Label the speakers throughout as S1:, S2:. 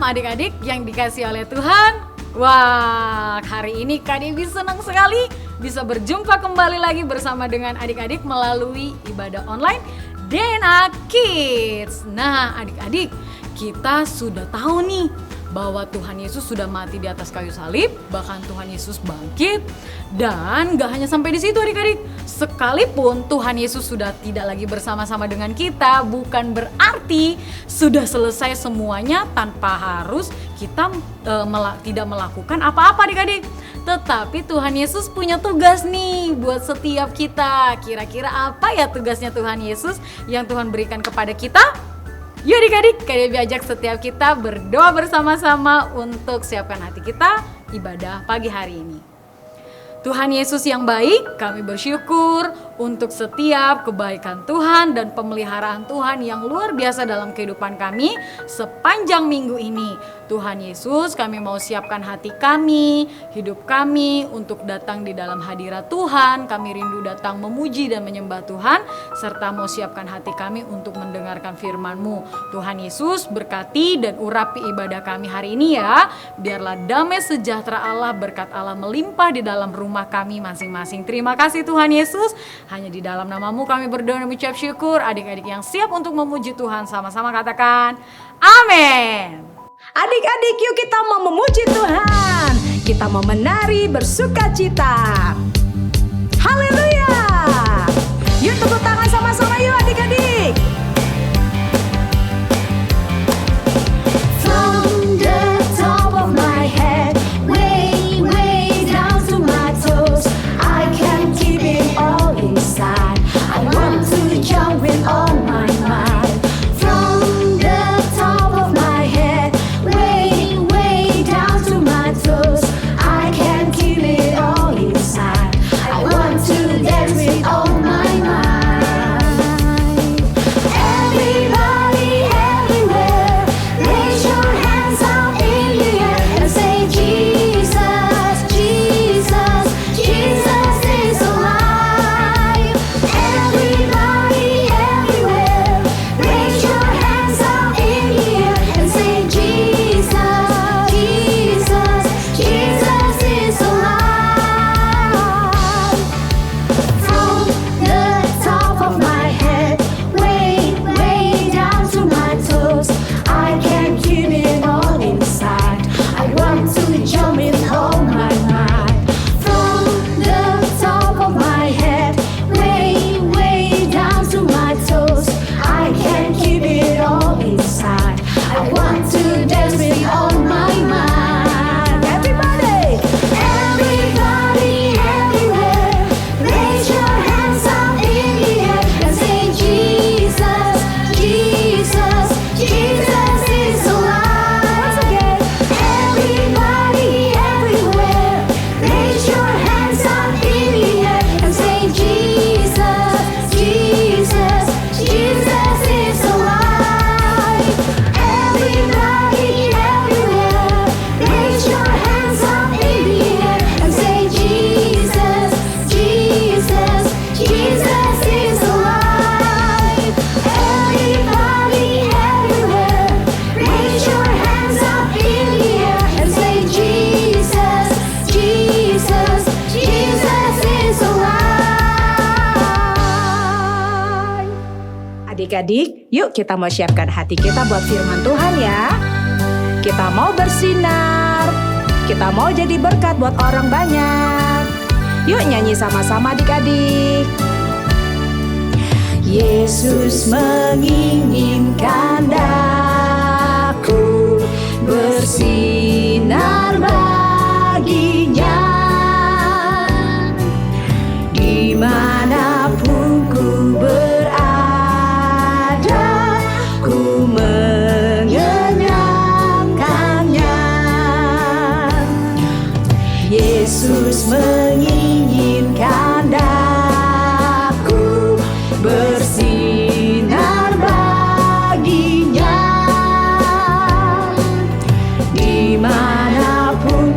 S1: adik-adik yang dikasihi oleh Tuhan. Wah, hari ini Kak Devi senang sekali bisa berjumpa kembali lagi bersama dengan adik-adik melalui ibadah online DNA Kids. Nah, adik-adik, kita sudah tahu nih bahwa Tuhan Yesus sudah mati di atas kayu salib, bahkan Tuhan Yesus bangkit. Dan gak hanya sampai di situ adik-adik, sekalipun Tuhan Yesus sudah tidak lagi bersama-sama dengan kita, bukan berarti sudah selesai semuanya tanpa harus kita tidak melakukan apa-apa adik-adik. Tetapi Tuhan Yesus punya tugas nih buat setiap kita. Kira-kira apa ya tugasnya Tuhan Yesus yang Tuhan berikan kepada kita? Yuk adik-adik, Kak Devi ajak setiap kita berdoa bersama-sama untuk siapkan hati kita ibadah pagi hari ini. Tuhan Yesus yang baik, kami bersyukur untuk setiap kebaikan Tuhan dan pemeliharaan Tuhan yang luar biasa dalam kehidupan kami sepanjang minggu ini. Tuhan Yesus, kami mau siapkan hati kami, hidup kami untuk datang di dalam hadirat Tuhan. Kami rindu datang memuji dan menyembah Tuhan, serta mau siapkan hati kami untuk mendengarkan firman-Mu. Tuhan Yesus, berkati dan urapi ibadah kami hari ini ya. Biarlah damai sejahtera Allah, berkat Allah melimpah di dalam rumah kami masing-masing. Terima kasih Tuhan Yesus. Hanya di dalam nama-Mu kami berdoa dan mengucap syukur. Adik-adik yang siap untuk memuji Tuhan, sama-sama katakan amin.
S2: Adik-adik, yuk kita mau memuji Tuhan. Kita mau menari bersuka cita. Haleluya. Yuk tepuk tangan sama-sama yuk adik-adik.
S3: From the top of my head, way, way down to my toes, I can't keep it all inside. I want to jump with all my might. From the top of my head, way, way down to my toes, I can't keep it all inside. I want to dance with all my might. Everybody, everywhere, raise your hands up in the air and say Jesus, Jesus, Jesus is alive. Everybody, everywhere, raise your hands up in the air and say Jesus, Jesus, Jesus is alive. From the top of my head, way, way down to my toes, I can't keep it all inside. I want to jump with all my might. From the top of my head, way, way down to my toes, I can't keep it all inside. I want to dance with all my might.
S2: Everybody.
S3: Everybody, everywhere, raise your hands up in the air and say Jesus, Jesus, Jesus is alive. Everybody, everywhere, raise your hands up in the air and say Jesus, Jesus, Jesus is alive. Everybody, everywhere, raise your hands up in the air and say Jesus, Jesus, Jesus is alive. Everybody, everywhere, raise your hands up in the air and say Jesus, Jesus, Jesus is alive.
S2: Adik-adik, yuk kita mau siapkan hati kita buat firman Tuhan ya. Kita mau bersinar. Kita mau jadi berkat buat orang banyak. Yuk nyanyi sama-sama adik-adik. Yesus menginginkan daku bersinar baginya. Dimanapun ku berada, ku mengenyangkannya. Yesus menginginkan daku bersinar baginya. Dimanapun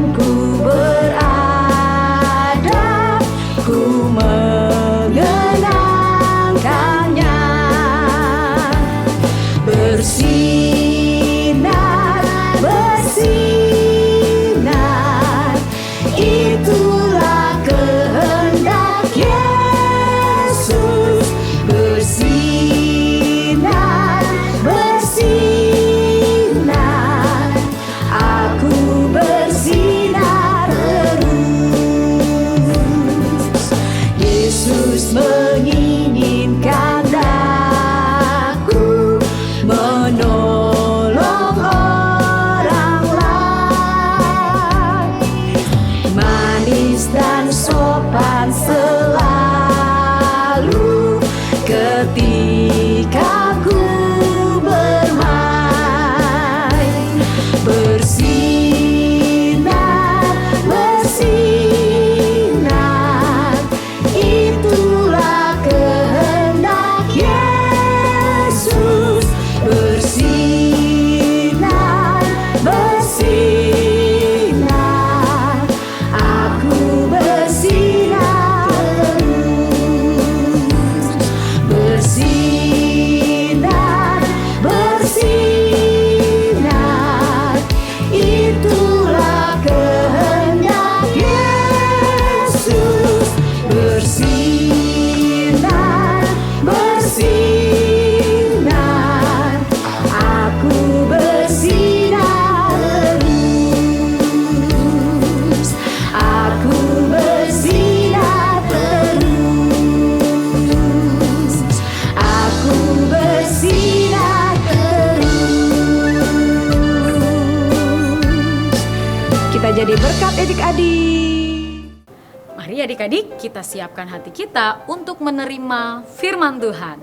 S1: Mari adik-adik kita siapkan hati kita untuk menerima firman Tuhan.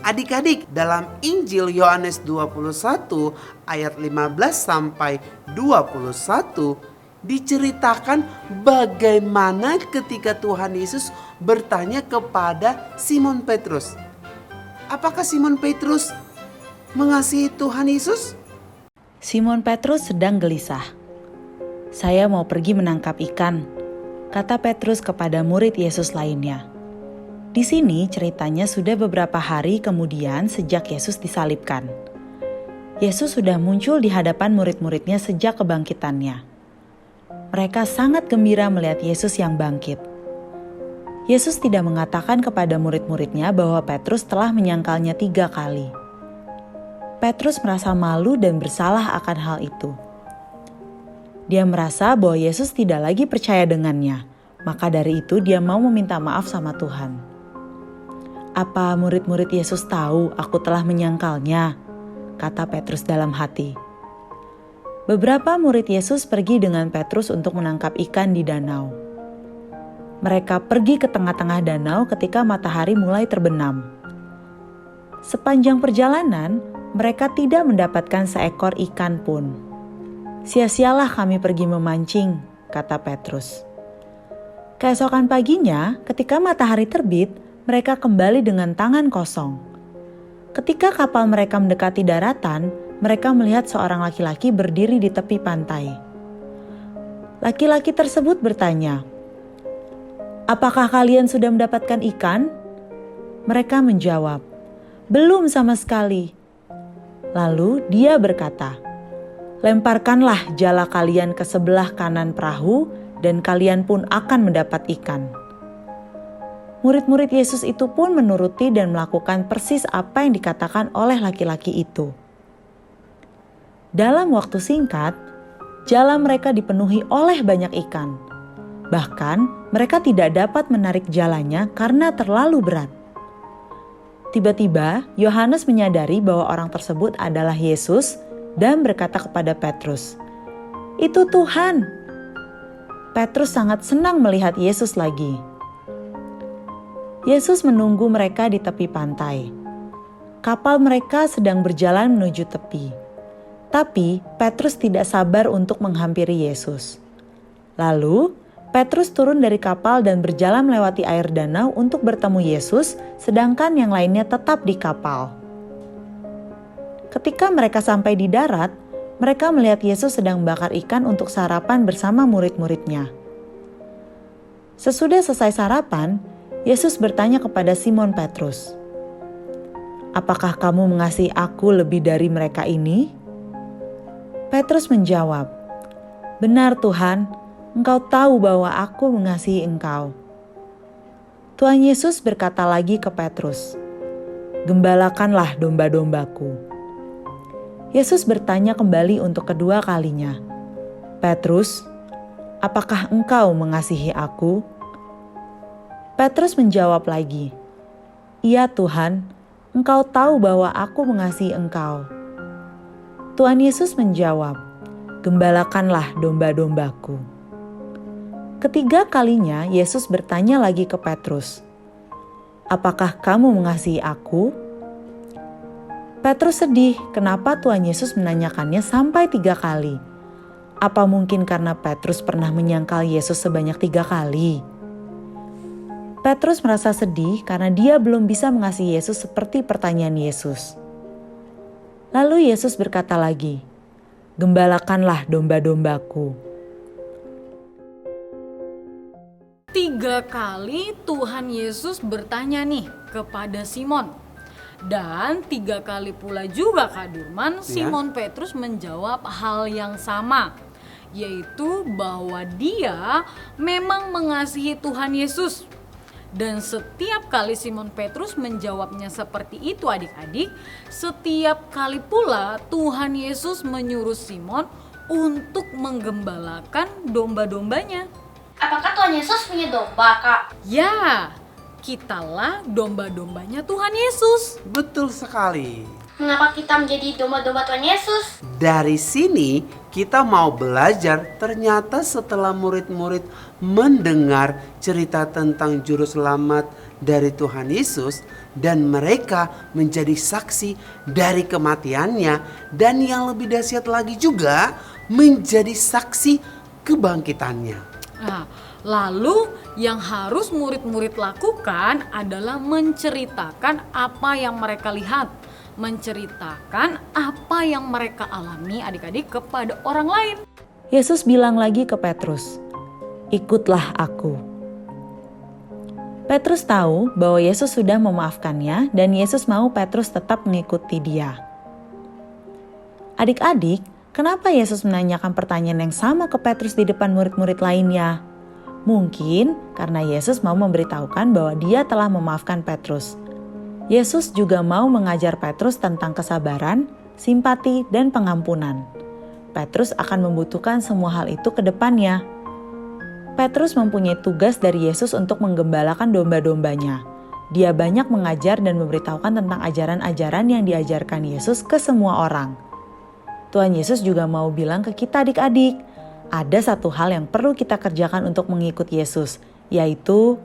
S4: Adik-adik, dalam Injil Yohanes 21 ayat 15 sampai 21 diceritakan bagaimana ketika Tuhan Yesus bertanya kepada Simon Petrus. Apakah Simon Petrus mengasihi Tuhan Yesus?
S5: Simon Petrus sedang gelisah. "Saya mau pergi menangkap ikan," kata Petrus kepada murid Yesus lainnya. Di sini ceritanya sudah beberapa hari kemudian sejak Yesus disalibkan. Yesus sudah muncul di hadapan murid-muridnya sejak kebangkitannya. Mereka sangat gembira melihat Yesus yang bangkit. Yesus tidak mengatakan kepada murid-muridnya bahwa Petrus telah menyangkalnya 3 kali. Petrus merasa malu dan bersalah akan hal itu. Dia merasa bahwa Yesus tidak lagi percaya dengannya, maka dari itu dia mau meminta maaf sama Tuhan. "Apa murid-murid Yesus tahu aku telah menyangkalnya?" kata Petrus dalam hati. Beberapa murid Yesus pergi dengan Petrus untuk menangkap ikan di danau. Mereka pergi ke tengah-tengah danau ketika matahari mulai terbenam. Sepanjang perjalanan, mereka tidak mendapatkan seekor ikan pun. "Sia-sialah kami pergi memancing," kata Petrus. Keesokan paginya, ketika matahari terbit, mereka kembali dengan tangan kosong. Ketika kapal mereka mendekati daratan, mereka melihat seorang laki-laki berdiri di tepi pantai. Laki-laki tersebut bertanya, "Apakah kalian sudah mendapatkan ikan?" Mereka menjawab, "Belum sama sekali." Lalu dia berkata, "Lemparkanlah jala kalian ke sebelah kanan perahu dan kalian pun akan mendapat ikan." Murid-murid Yesus itu pun menuruti dan melakukan persis apa yang dikatakan oleh laki-laki itu. Dalam waktu singkat, jala mereka dipenuhi oleh banyak ikan. Bahkan mereka tidak dapat menarik jalanya karena terlalu berat. Tiba-tiba Yohanes menyadari bahwa orang tersebut adalah Yesus dan berkata kepada Petrus, "Itu Tuhan." Petrus sangat senang melihat Yesus lagi. Yesus menunggu mereka di tepi pantai. Kapal mereka sedang berjalan menuju tepi. Tapi Petrus tidak sabar untuk menghampiri Yesus. Lalu Petrus turun dari kapal dan berjalan melewati air danau untuk bertemu Yesus, sedangkan yang lainnya tetap di kapal. Ketika mereka sampai di darat, mereka melihat Yesus sedang membakar ikan untuk sarapan bersama murid-muridnya. Sesudah selesai sarapan, Yesus bertanya kepada Simon Petrus, "Apakah kamu mengasihi aku lebih dari mereka ini?" Petrus menjawab, "Benar Tuhan, Engkau tahu bahwa aku mengasihi Engkau." Tuhan Yesus berkata lagi ke Petrus, "Gembalakanlah domba-dombaku." Yesus bertanya kembali untuk kedua kalinya, "Petrus, apakah engkau mengasihi aku?" Petrus menjawab lagi, "Iya Tuhan, Engkau tahu bahwa aku mengasihi Engkau." Tuhan Yesus menjawab, "Gembalakanlah domba-dombaku." Ketiga kalinya Yesus bertanya lagi ke Petrus, "Apakah kamu mengasihi aku?" Petrus sedih kenapa Tuhan Yesus menanyakannya sampai 3 kali. Apa mungkin karena Petrus pernah menyangkal Yesus sebanyak 3 kali? Petrus merasa sedih karena dia belum bisa mengasihi Yesus seperti pertanyaan Yesus. Lalu Yesus berkata lagi, "Gembalakanlah domba-dombaku."
S1: 3 kali Tuhan Yesus bertanya nih kepada Simon. Dan 3 kali pula juga Kak Durman, Simon Petrus menjawab hal yang sama. Yaitu bahwa dia memang mengasihi Tuhan Yesus. Dan setiap kali Simon Petrus menjawabnya seperti itu adik-adik, setiap kali pula Tuhan Yesus menyuruh Simon untuk menggembalakan domba-dombanya.
S3: Apakah Tuhan Yesus punya domba, Kak?
S1: Ya, kitalah domba-dombanya Tuhan Yesus.
S4: Betul sekali.
S3: Mengapa kita menjadi domba-domba Tuhan Yesus?
S4: Dari sini kita mau belajar, ternyata setelah murid-murid mendengar cerita tentang juru selamat dari Tuhan Yesus dan mereka menjadi saksi dari kematiannya, dan yang lebih dahsyat lagi juga menjadi saksi kebangkitannya.
S1: Nah, lalu yang harus murid-murid lakukan adalah menceritakan apa yang mereka lihat, menceritakan apa yang mereka alami adik-adik kepada orang lain.
S5: Yesus bilang lagi ke Petrus, "Ikutlah aku." Petrus tahu bahwa Yesus sudah memaafkannya dan Yesus mau Petrus tetap mengikuti dia. Adik-adik, kenapa Yesus menanyakan pertanyaan yang sama ke Petrus di depan murid-murid lainnya? Mungkin karena Yesus mau memberitahukan bahwa dia telah memaafkan Petrus. Yesus juga mau mengajar Petrus tentang kesabaran, simpati, dan pengampunan. Petrus akan membutuhkan semua hal itu ke depannya. Petrus mempunyai tugas dari Yesus untuk menggembalakan domba-dombanya. Dia banyak mengajar dan memberitahukan tentang ajaran-ajaran yang diajarkan Yesus ke semua orang. Tuhan Yesus juga mau bilang ke kita adik-adik, ada satu hal yang perlu kita kerjakan untuk mengikut Yesus, yaitu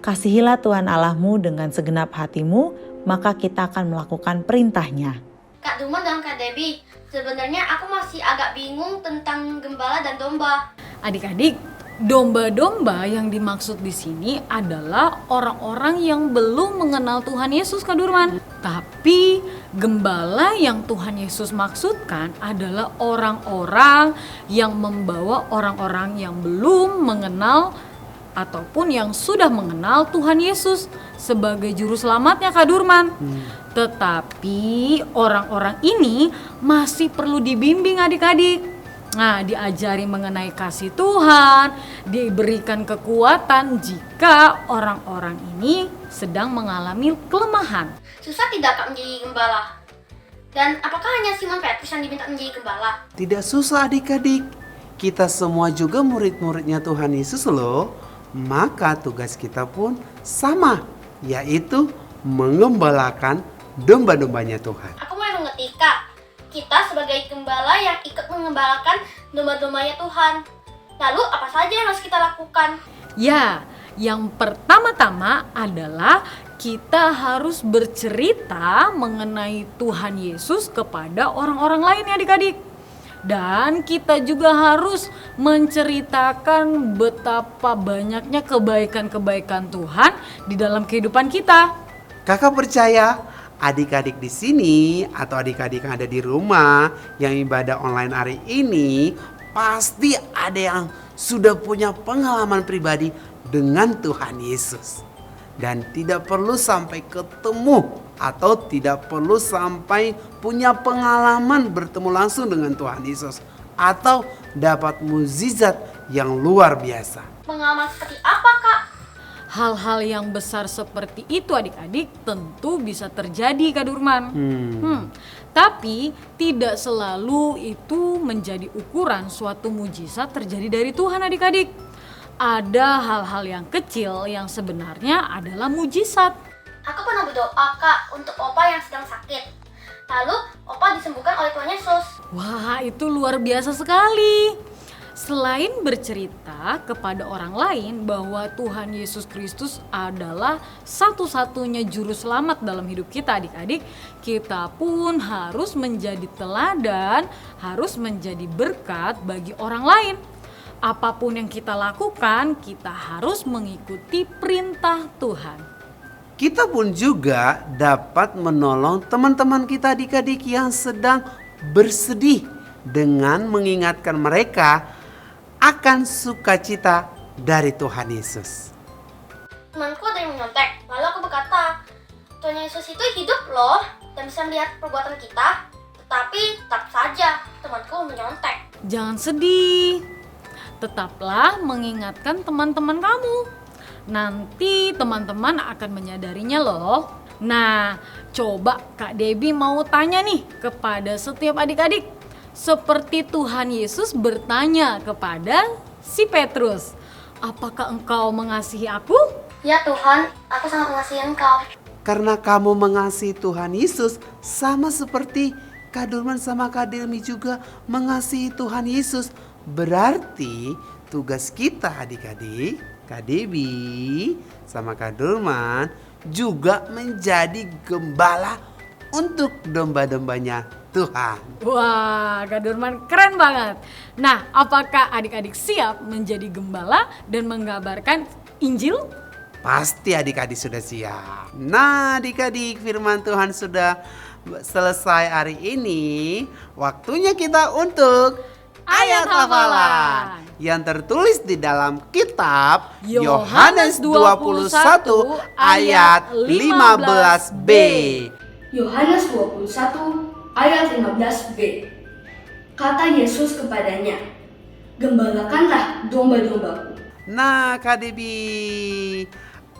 S5: kasihilah Tuhan Allahmu dengan segenap hatimu, maka kita akan melakukan perintahnya.
S3: Kak Duman dan Kak Debbie, sebenarnya aku masih agak bingung tentang gembala dan domba.
S1: Adik-adik, domba-domba yang dimaksud di sini adalah orang-orang yang belum mengenal Tuhan Yesus, Kak Durman. Tapi gembala yang Tuhan Yesus maksudkan adalah orang-orang yang membawa orang-orang yang belum mengenal ataupun yang sudah mengenal Tuhan Yesus sebagai juru selamatnya, Kak Durman. Tetapi orang-orang ini masih perlu dibimbing adik-adik. Nah, diajari mengenai kasih Tuhan, diberikan kekuatan jika orang-orang ini sedang mengalami kelemahan.
S3: Susah tidak Kak menjadi gembala? Dan apakah hanya Simon Petrus yang diminta menjadi gembala?
S4: Tidak susah adik-adik, kita semua juga murid-muridnya Tuhan Yesus loh. Maka tugas kita pun sama, yaitu mengembalakan domba-dombanya Tuhan.
S3: Aku mau mengerti Kak. Kita sebagai gembala yang ikut mengembalakan domba-dombanya Tuhan. Lalu apa saja yang harus kita lakukan?
S1: Ya, yang pertama-tama adalah kita harus bercerita mengenai Tuhan Yesus kepada orang-orang lain ya adik-adik. Dan kita juga harus menceritakan betapa banyaknya kebaikan-kebaikan Tuhan di dalam kehidupan kita.
S4: Kakak percaya adik-adik di sini atau adik-adik yang ada di rumah yang ibadah online hari ini pasti ada yang sudah punya pengalaman pribadi dengan Tuhan Yesus. Dan tidak perlu sampai ketemu atau tidak perlu sampai punya pengalaman bertemu langsung dengan Tuhan Yesus atau dapat mukjizat yang luar biasa.
S3: Pengalaman seperti apa Kak?
S1: Hal-hal yang besar seperti itu adik-adik tentu bisa terjadi Kak Durman. Tapi tidak selalu itu menjadi ukuran suatu mujizat terjadi dari Tuhan adik-adik. Ada hal-hal yang kecil yang sebenarnya adalah mujizat.
S3: Aku pernah berdoa Kak untuk Opa yang sedang sakit. Lalu Opa disembuhkan oleh Tuhan Yesus.
S1: Wah, itu luar biasa sekali. Selain bercerita kepada orang lain bahwa Tuhan Yesus Kristus adalah satu-satunya juru selamat dalam hidup kita adik-adik, kita pun harus menjadi teladan, harus menjadi berkat bagi orang lain. Apapun yang kita lakukan, kita harus mengikuti perintah Tuhan.
S4: Kita pun juga dapat menolong teman-teman kita adik-adik yang sedang bersedih dengan mengingatkan mereka akan sukacita dari Tuhan Yesus.
S3: Temanku ada yang menyontek. Lalu aku berkata, Tuhan Yesus itu hidup loh dan bisa melihat perbuatan kita. Tetapi tetap saja temanku menyontek.
S1: Jangan sedih. Tetaplah mengingatkan teman-teman kamu. Nanti teman-teman akan menyadarinya loh. Nah, coba Kak Debbie mau tanya nih kepada setiap adik-adik. Seperti Tuhan Yesus bertanya kepada si Petrus, apakah engkau mengasihi aku?
S3: Ya Tuhan, aku sangat mengasihi Engkau.
S4: karena kamu mengasihi Tuhan Yesus sama seperti Kak Durman sama Kak Delmi juga mengasihi Tuhan Yesus. Berarti tugas kita adik-adik, Kak Debi sama Kak Durman juga menjadi gembala untuk domba-dombanya Tuhan.
S1: Wah, Kak Durman keren banget. Nah, apakah adik-adik siap menjadi gembala dan mengabarkan Injil?
S4: Pasti adik-adik sudah siap. Nah adik-adik, firman Tuhan sudah selesai hari ini. Waktunya kita untuk ayat hafalan yang tertulis di dalam kitab Yohanes 21 ayat 15b.
S6: Yohanes 21 ayat 15b. Kata Yesus kepadanya, "Gembalakanlah domba-dombaku."
S4: Nah Kak Debi,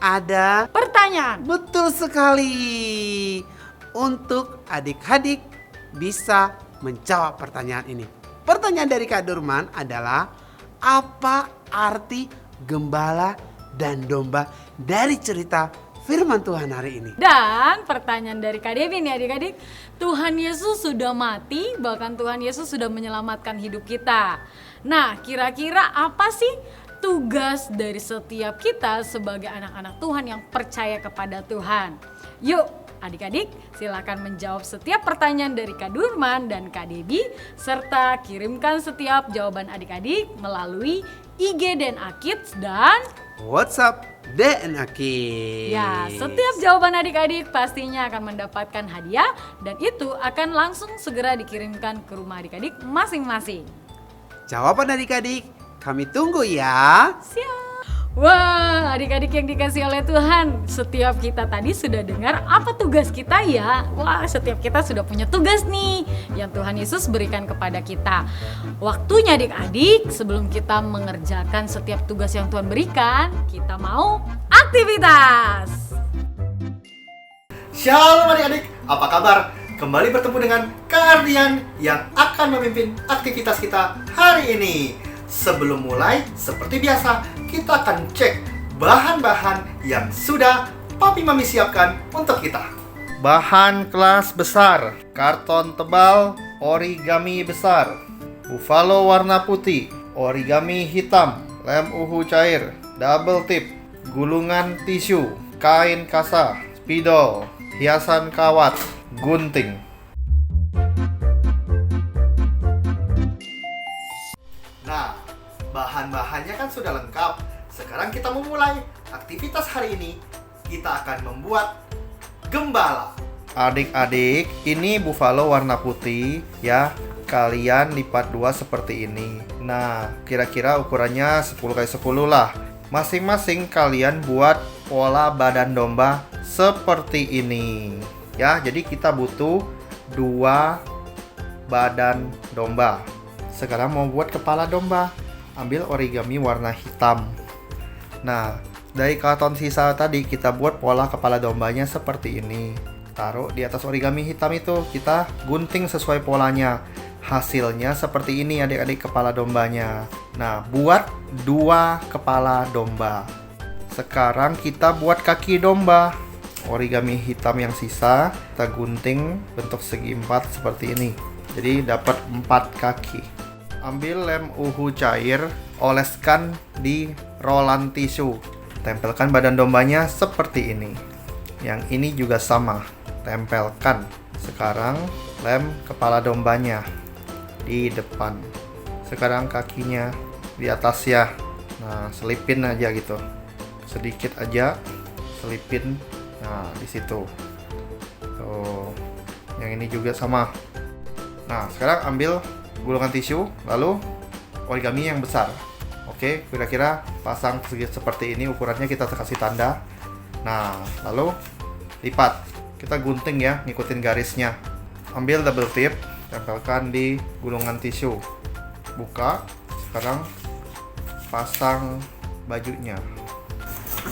S4: ada
S1: Pertanyaan.
S4: betul sekali untuk adik-adik bisa menjawab pertanyaan ini. Pertanyaan dari Kak Durman adalah, apa arti gembala dan domba dari cerita firman Tuhan hari ini?
S1: Dan pertanyaan dari Kak Devi nih adik-adik, Tuhan Yesus sudah mati, bahkan Tuhan Yesus sudah menyelamatkan hidup kita. Nah, kira-kira apa sih tugas dari setiap kita sebagai anak-anak Tuhan yang percaya kepada Tuhan? Yuk adik-adik silakan menjawab setiap pertanyaan dari Kak Durman dan Kak Debi, serta kirimkan setiap jawaban adik-adik melalui IG DNA Kids dan
S4: WhatsApp DNA Kids.
S1: ya, setiap jawaban adik-adik pastinya akan mendapatkan hadiah dan itu akan langsung segera dikirimkan ke rumah adik-adik masing-masing.
S4: Jawaban adik-adik kami tunggu ya.
S1: Siap. Wah, adik-adik yang dikasih oleh Tuhan, setiap kita tadi sudah dengar apa tugas kita ya. Wah, setiap kita sudah punya tugas nih yang Tuhan Yesus berikan kepada kita. Waktunya adik-adik, sebelum kita mengerjakan setiap tugas yang Tuhan berikan, kita mau aktivitas.
S7: Shalom adik-adik, apa kabar? Kembali bertemu dengan kalian yang akan memimpin aktivitas kita hari ini. Sebelum mulai, seperti biasa, kita akan cek bahan-bahan yang sudah Papi Mami siapkan untuk kita. Bahan kelas besar, karton tebal, origami besar, buffalo warna putih, origami hitam, lem uhu cair, double tip, gulungan tisu, kain kasa, spidol, hiasan kawat, gunting. Nah, bahan-bahannya kan sudah lengkap. Sekarang kita memulai aktivitas hari ini. Kita akan membuat gembala. Adik-adik, ini buffalo warna putih ya. Kalian lipat dua seperti ini. Nah, kira-kira ukurannya 10x10 lah. Masing-masing kalian buat pola badan domba seperti ini. Ya, jadi kita butuh 2 badan domba. Sekarang mau buat kepala domba. Ambil origami warna hitam. Nah, dari karton sisa tadi kita buat pola kepala dombanya seperti ini. Taruh di atas origami hitam itu, kita gunting sesuai polanya. Hasilnya seperti ini adik-adik kepala dombanya. Nah, buat 2 kepala domba. Sekarang kita buat kaki domba. Origami hitam yang sisa kita gunting bentuk segi 4 seperti ini. Jadi dapat 4 kaki. Ambil lem uhu cair, oleskan di rolan tisu. Tempelkan badan dombanya seperti ini. Yang ini juga sama, tempelkan. Sekarang lem kepala dombanya di depan. Sekarang kakinya di atas ya. Nah, selipin aja gitu. Sedikit aja selipin. Nah, di situ. Tuh. Yang ini juga sama. Nah, sekarang ambil gulungan tisu, lalu origami yang besar. Oke, kira-kira pasang seperti ini, ukurannya kita kasih tanda. Nah, lalu lipat. Kita gunting ya, ngikutin garisnya. Ambil double tip, tempelkan di gulungan tisu. Buka. Sekarang pasang bajunya.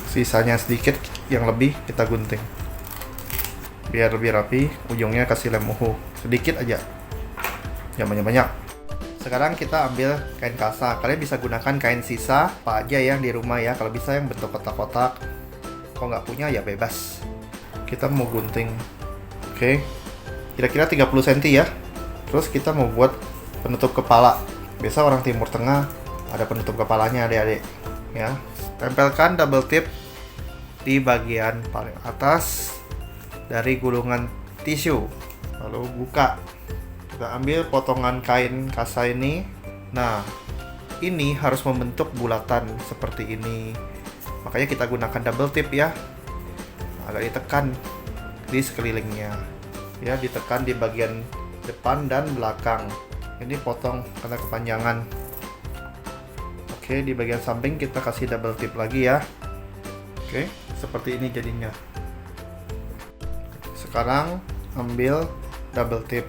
S7: Sisanya sedikit, yang lebih kita gunting. Biar lebih rapi, ujungnya kasih lem uhu. Sedikit aja. Jangan banyak-banyak. Sekarang kita ambil kain kasa. Kalian bisa gunakan kain sisa apa aja yang di rumah ya. Kalau bisa yang bentuk kotak-kotak. Kalau nggak punya ya bebas. kita mau gunting. Oke, kira-kira 30 cm ya. Terus kita mau buat penutup kepala. Biasa orang Timur Tengah ada penutup kepalanya adik-adik ya. Tempelkan double tip di bagian paling atas dari gulungan tisu, lalu buka. Kita ambil potongan kain kasa ini. Nah, ini harus membentuk bulatan seperti ini, makanya kita gunakan double tip ya. Agak ditekan di sekelilingnya ya, ditekan di bagian depan dan belakang. Ini potong karena kepanjangan. Oke, di bagian samping kita kasih double tip lagi ya. Oke, seperti ini jadinya. Sekarang ambil double tip,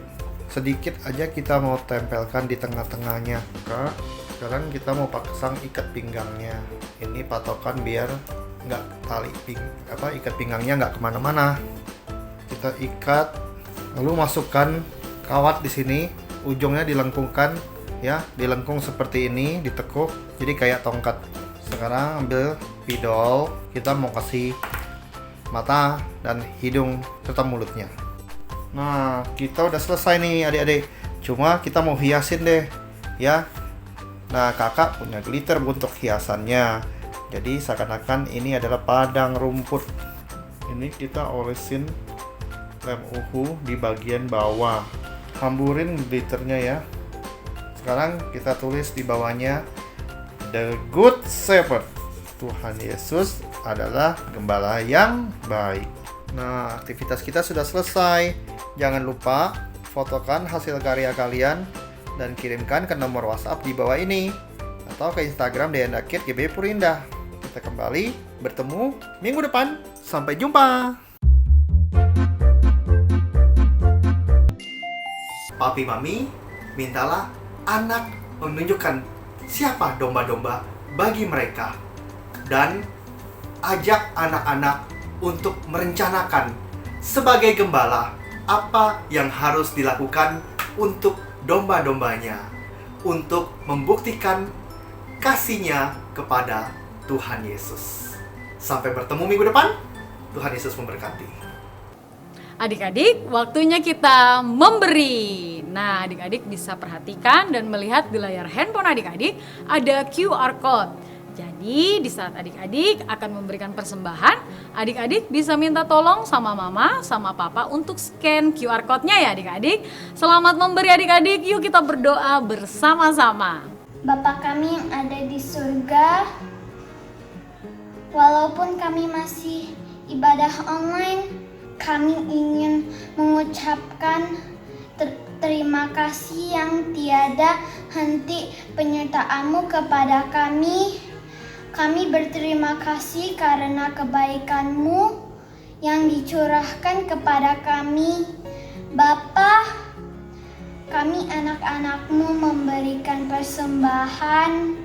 S7: sedikit aja kita mau tempelkan di tengah-tengahnya. Sekarang kita mau pasang ikat pinggangnya. Ini patokan biar nggak ikat pinggangnya nggak kemana-mana. Kita ikat, lalu masukkan kawat di sini. Ujungnya dilengkungkan ya, dilengkung seperti ini, ditekuk jadi kayak tongkat. Sekarang ambil spidol, kita mau kasih mata dan hidung serta mulutnya. Nah, kita udah selesai nih adik-adik. Cuma kita mau hiasin deh ya. Nah, kakak punya glitter untuk hiasannya. Jadi seakan-akan ini adalah padang rumput. Ini kita olesin lem uhu di bagian bawah. Hamburin glitternya ya. Sekarang kita tulis di bawahnya, The Good Shepherd. Tuhan Yesus adalah gembala yang baik. Nah, aktivitas kita sudah selesai. Jangan lupa fotokan hasil karya kalian dan kirimkan ke nomor WhatsApp di bawah ini atau ke Instagram DNA Kid GB Purindah. Kita kembali bertemu minggu depan. Sampai jumpa. Papi Mami, mintalah anak menunjukkan siapa domba-domba bagi mereka, dan ajak anak-anak untuk merencanakan sebagai gembala apa yang harus dilakukan untuk domba-dombanya, untuk membuktikan kasihnya kepada Tuhan Yesus. Sampai bertemu minggu depan. Tuhan Yesus memberkati.
S1: Adik-adik, waktunya kita memberi. Nah, adik-adik bisa perhatikan dan melihat di layar handphone adik-adik ada QR code. Jadi, di saat adik-adik akan memberikan persembahan, adik-adik bisa minta tolong sama mama, sama papa untuk scan QR code-nya ya adik-adik. Selamat memberi adik-adik, yuk kita berdoa bersama-sama.
S3: Bapa kami yang ada di surga, walaupun kami masih ibadah online, kami ingin mengucapkan terima kasih yang tiada henti penyertaan-Mu kepada kami. Kami berterima kasih karena kebaikan-Mu yang dicurahkan kepada kami. Bapa, kami anak-anak-Mu memberikan persembahan.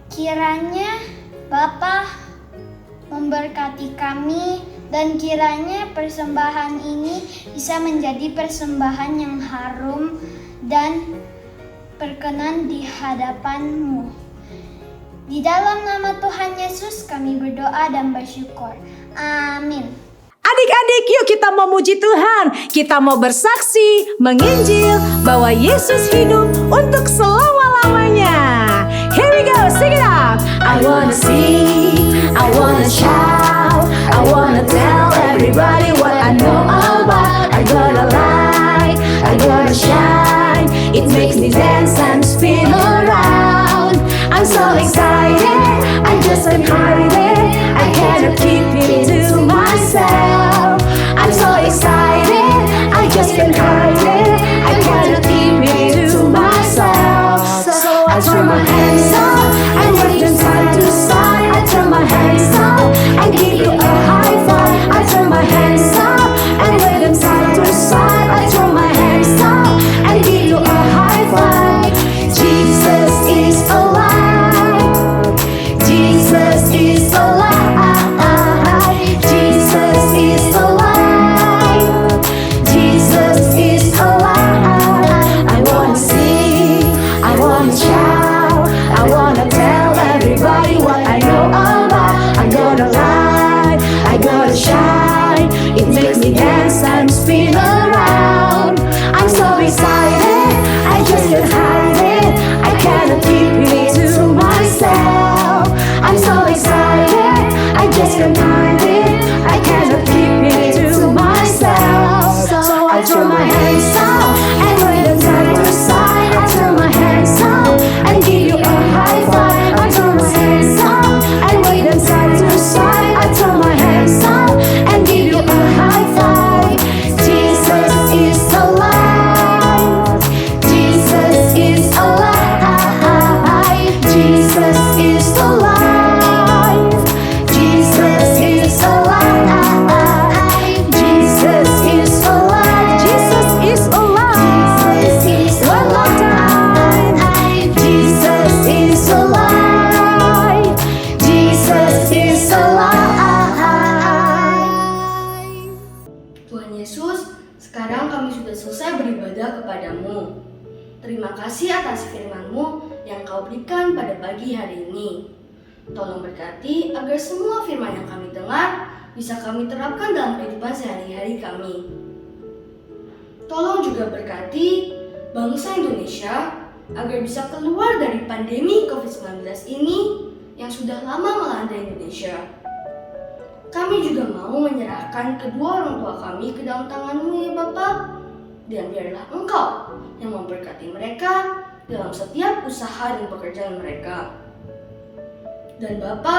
S3: Kiranya Bapa memberkati kami, dan kiranya persembahan ini bisa menjadi persembahan yang harum dan berkenan di hadapan-Mu. Di dalam nama Tuhan Yesus kami berdoa dan bersyukur. Amin.
S2: Adik-adik, yuk kita memuji Tuhan. Kita mau bersaksi, menginjil bahwa Yesus hidup untuk selama-lamanya. Here we go, sing it out. I wanna sing, I wanna shout, I wanna tell everybody what I know about. I gotta light, I gotta shine. It makes me dance and spin around. I'm so excited, I just can't hide it. I cannot keep it to myself. I'm so excited, I just can't hide it. I cannot keep it to myself. So I throw my hands up, I wave them side to side. I throw
S3: just can't hide it. I cannot keep it to myself. So I throw my hands up and wave them side to side. I throw my hands up and give you a high five. I throw my hands up and wave them side to side. I throw my hands up and give you a high five. Jesus is alive. Jesus is alive. Jesus is alive. Jesus is alive. Jesus is alive. Jesus is alive. Jesus is one more time. Jesus is alive. Jesus is alive.
S6: Tuhan Yesus, sekarang kami sudah selesai beribadah kepadamu. Terima kasih atas firman-Mu yang Kau berikan pada pagi hari ini. Tolong berkati agar semua firman yang kami dengar bisa kami terapkan dalam kehidupan sehari-hari kami. Tolong juga berkati bangsa Indonesia agar bisa keluar dari pandemi COVID-19 ini yang sudah lama melanda Indonesia. Kami juga mau menyerahkan kedua orang tua kami ke dalam tangan-Mu ya Bapa. Dan biarlah Engkau yang memberkati mereka dalam setiap usaha dan pekerjaan mereka. Dan Bapa,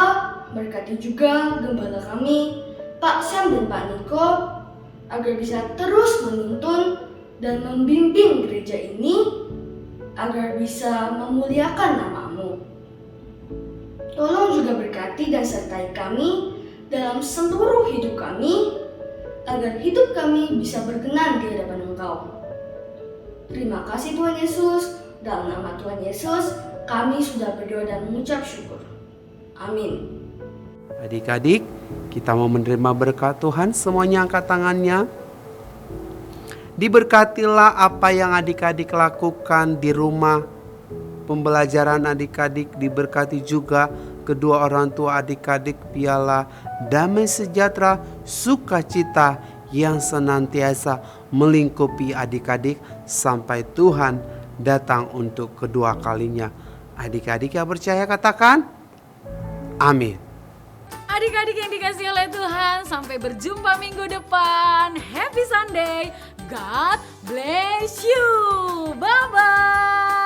S6: berkati juga gembala kami, Pak Sam dan Pak Niko, agar bisa terus menuntun dan membimbing gereja ini agar bisa memuliakan nama-Mu. Tolong juga berkati dan sertai kami dalam seluruh hidup kami, agar hidup kami bisa berkenan di hadapan Engkau. Terima kasih Tuhan Yesus, dalam nama Tuhan Yesus kami sudah berdoa dan mengucap syukur. Amin.
S4: Adik-adik, kita mau menerima berkat Tuhan, semuanya angkat tangannya. Diberkatilah apa yang adik-adik lakukan di rumah. Pembelajaran adik-adik diberkati juga kedua orang tua adik-adik, piala damai sejahtera, sukacita yang senantiasa melingkupi adik-adik sampai Tuhan datang untuk kedua kalinya. Adik-adik yang percaya katakan amin.
S1: Adik-adik yang dikasihi oleh Tuhan, sampai berjumpa minggu depan. Happy Sunday. God bless you. Bye-bye.